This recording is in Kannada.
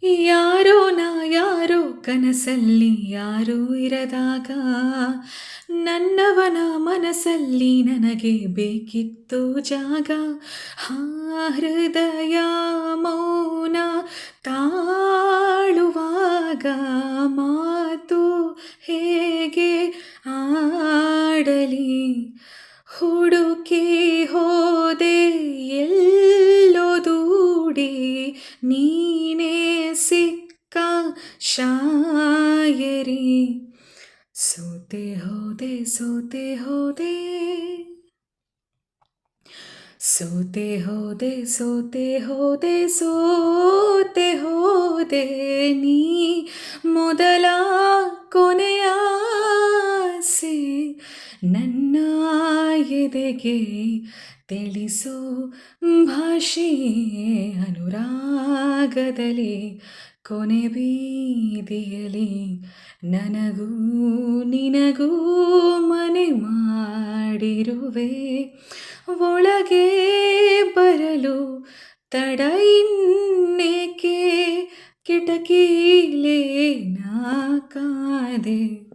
ಯಾರೋ ನಾ ಯಾರೋ ಕನಸಲ್ಲಿ ಯಾರೂ ಇರದಾಗ ನನ್ನವನ ಮನಸ್ಸಲ್ಲಿ ನನಗೆ ಬೇಕಿತ್ತು ಜಾಗ. ಹಾ, ಹೃದಯ ಮೌನ ತಾಳುವಾಗ ಮಾತು ಹೇಗೆ ಆಡಲಿ. ಹುಡುಕಿ ಹೋದೆ ಎಲ್ಲೋ ದೂಡಿ, ನೀನೇ ಸಿಕ್ಕ ಶಾಯರಿ. ಸೋತೆ ಹೋದೆ ಸೋತೆ ಹೋದೆ ಸೋತೆ ಹೋದೆ ಸೋತೆ ಹೋದೆ ಸೋತೆ ಹೋದೆ, ನೀ ಮೊದಲ ಕೊನೆಯಾಸೆ ನನ್ನ ಎದೆಗೆ ತಿಳಿಸೋ ಭಾಷೆ ಅನುರಾಗದಲ್ಲಿ ಕೊನೆ ಬೀದಿಯಲಿ ನನಗೂ ನಿನಗೂ ಮನೆ ಮಾಡಿರುವೆ. ಒಳಗೆ ಬರಲು ತಡ ಇನ್ನೇಕೆ, ಕಿಟಕಿಲೇ ನಾ ಕಾದೆ.